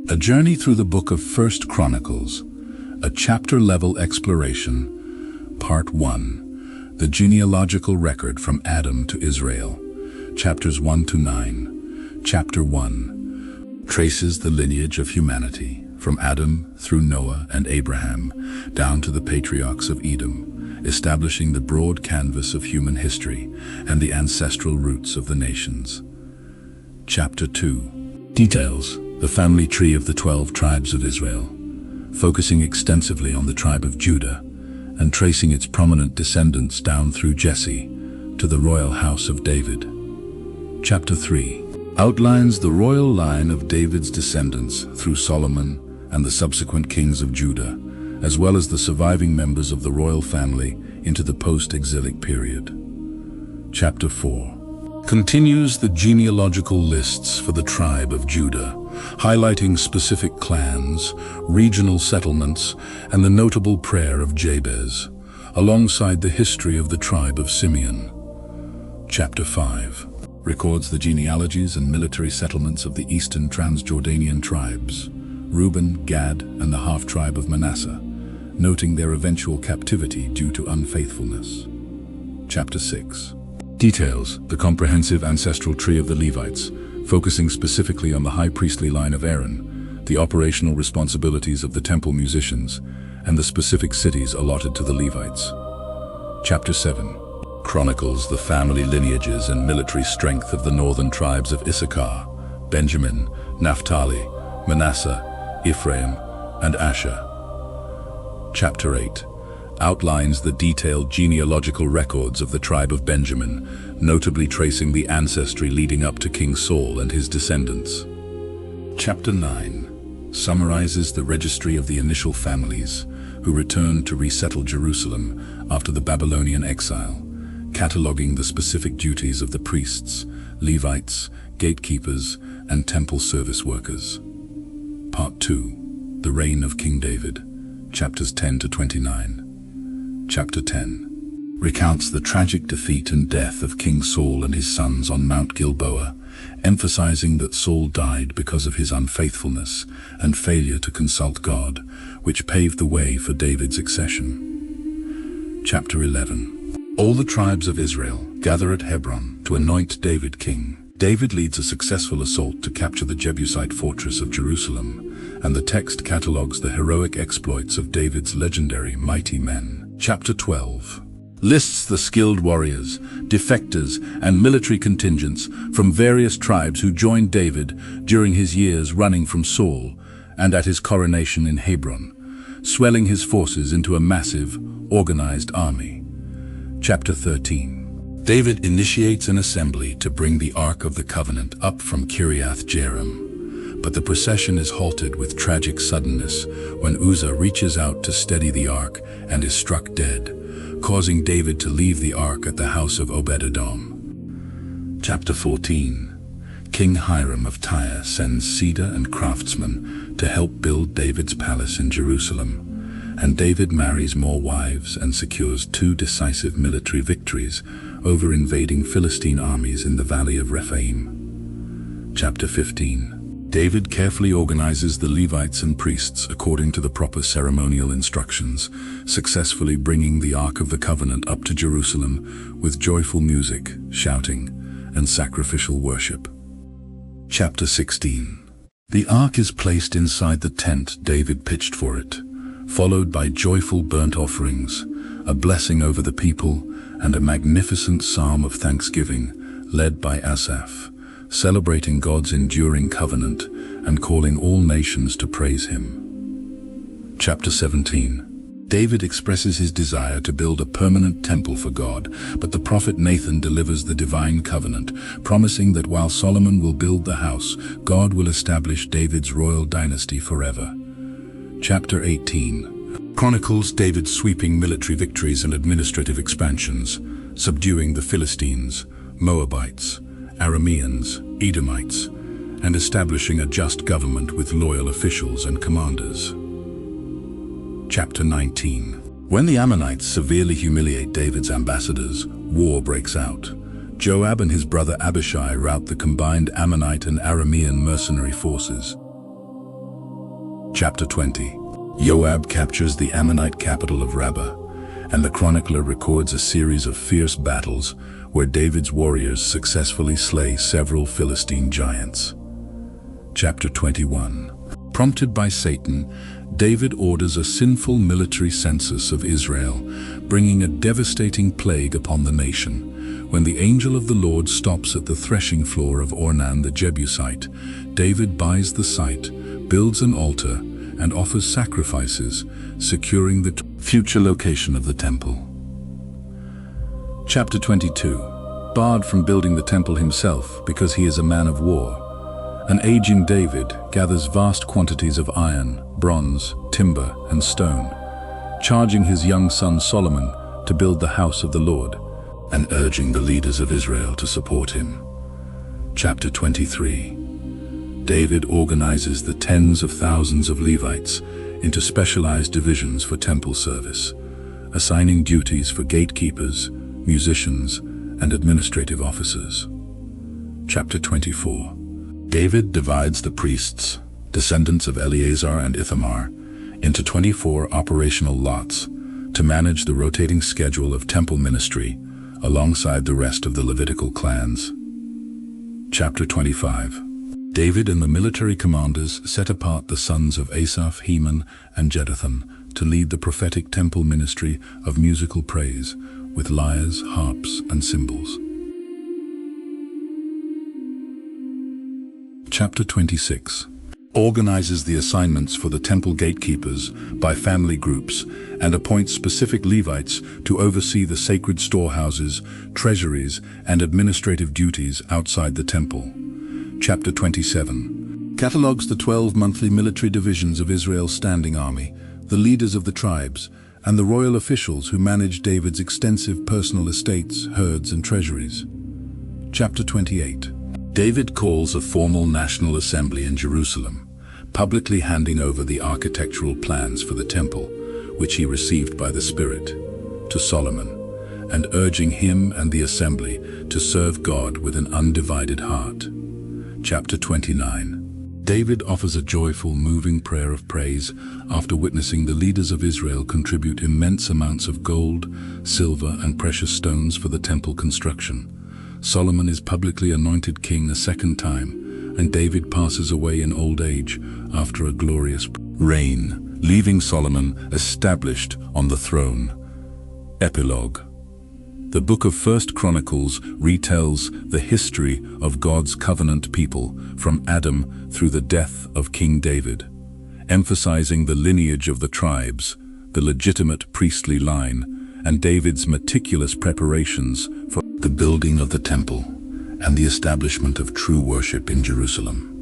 A journey through the book of 1 Chronicles, a chapter-level exploration, Part 1, the genealogical record from Adam to Israel, chapters 1 to 9. Chapter 1 traces the lineage of humanity, from Adam through Noah and Abraham, down to the patriarchs of Edom, establishing the broad canvas of human history and the ancestral roots of the nations. Chapter 2 details the family tree of the 12 tribes of Israel, focusing extensively on the tribe of Judah and tracing its prominent descendants down through Jesse to the royal house of David. Chapter 3 outlines the royal line of David's descendants through Solomon and the subsequent kings of Judah, as well as the surviving members of the royal family into the post-exilic period. Chapter 4 continues the genealogical lists for the tribe of Judah, highlighting specific clans, regional settlements, and the notable prayer of Jabez, alongside the history of the tribe of Simeon. Chapter 5 records the genealogies and military settlements of the eastern Transjordanian tribes, Reuben, Gad, and the half-tribe of Manasseh, noting their eventual captivity due to unfaithfulness. Chapter 6 details the comprehensive ancestral tree of the Levites, focusing specifically on the high priestly line of Aaron, the operational responsibilities of the temple musicians, and the specific cities allotted to the Levites. Chapter 7 chronicles the family lineages and military strength of the northern tribes of Issachar, Benjamin, Naphtali, Manasseh, Ephraim, and Asher. Chapter 8 outlines the detailed genealogical records of the tribe of Benjamin, notably tracing the ancestry leading up to King Saul and his descendants. Chapter 9 summarizes the registry of the initial families who returned to resettle Jerusalem after the Babylonian exile, cataloging the specific duties of the priests, Levites, gatekeepers, and temple service workers. Part 2 the reign of King David, chapters 10 to 29. Chapter 10 recounts the tragic defeat and death of King Saul and his sons on Mount Gilboa, emphasizing that Saul died because of his unfaithfulness and failure to consult God, which paved the way for David's accession. Chapter 11 all the tribes of Israel gather at Hebron to anoint David king. David leads a successful assault to capture the Jebusite fortress of Jerusalem, and the text catalogues the heroic exploits of David's legendary mighty men. Chapter 12 lists the skilled warriors, defectors, and military contingents from various tribes who joined David during his years running from Saul and at his coronation in Hebron, swelling his forces into a massive, organized army. Chapter 13 David initiates an assembly to bring the Ark of the Covenant up from Kiriath Jearim, but the procession is halted with tragic suddenness when Uzzah reaches out to steady the Ark and is struck dead, causing David to leave the Ark at the house of Obed-Edom. Chapter 14 King Hiram of Tyre sends cedar and craftsmen to help build David's palace in Jerusalem, and David marries more wives and secures 2 decisive military victories over invading Philistine armies in the valley of Rephaim. Chapter 15 David carefully organizes the Levites and priests according to the proper ceremonial instructions, successfully bringing the Ark of the Covenant up to Jerusalem with joyful music, shouting, and sacrificial worship. Chapter 16 the Ark is placed inside the tent David pitched for it, followed by joyful burnt offerings, a blessing over the people, and a magnificent psalm of thanksgiving led by Asaph, celebrating God's enduring covenant and calling all nations to praise him. Chapter 17 David expresses his desire to build a permanent temple for God, but the prophet Nathan delivers the divine covenant, promising that while Solomon will build the house, God will establish David's royal dynasty forever. Chapter 18 chronicles David's sweeping military victories and administrative expansions, subduing the Philistines, Moabites, Arameans, Edomites, and establishing a just government with loyal officials and commanders. Chapter 19 when the Ammonites severely humiliate David's ambassadors, war breaks out. Joab and his brother Abishai rout the combined Ammonite and Aramean mercenary forces. Chapter 20. Joab captures the Ammonite capital of Rabbah, and the chronicler records a series of fierce battles where David's warriors successfully slay several Philistine giants. Chapter 21. Prompted by Satan, David orders a sinful military census of Israel, bringing a devastating plague upon the nation. When the angel of the Lord stops at the threshing floor of Ornan the Jebusite, David buys the site, builds an altar, and offers sacrifices, securing the future location of the temple. Chapter 22. Barred from building the temple himself because he is a man of war, an aging David gathers vast quantities of iron, bronze, timber, and stone, charging his young son Solomon to build the house of the Lord, and urging the leaders of Israel to support him. Chapter 23. David organizes the tens of thousands of Levites into specialized divisions for temple service, assigning duties for gatekeepers, musicians, and administrative officers. Chapter 24. David divides the priests, descendants of Eleazar and Ithamar, into 24 operational lots to manage the rotating schedule of temple ministry alongside the rest of the Levitical clans. Chapter 25. David and the military commanders set apart the sons of Asaph, Heman, and Jeduthun to lead the prophetic temple ministry of musical praise with lyres, harps, and cymbals. Chapter 26. Organizes the assignments for the temple gatekeepers by family groups and appoints specific Levites to oversee the sacred storehouses, treasuries, and administrative duties outside the temple. Chapter 27. Catalogues the 12 monthly military divisions of Israel's standing army, the leaders of the tribes, and the royal officials who manage David's extensive personal estates, herds, and treasuries. Chapter 28. David calls a formal national assembly in Jerusalem, publicly handing over the architectural plans for the temple, which he received by the Spirit, to Solomon, and urging him and the assembly to serve God with an undivided heart. Chapter 29. David offers a joyful, moving prayer of praise after witnessing the leaders of Israel contribute immense amounts of gold, silver, and precious stones for the temple construction. Solomon is publicly anointed king a second time, and David passes away in old age after a glorious reign, leaving Solomon established on the throne. Epilogue. The book of 1 Chronicles retells the history of God's covenant people from Adam through the death of King David, emphasizing the lineage of the tribes, the legitimate priestly line, and David's meticulous preparations for the building of the temple and the establishment of true worship in Jerusalem.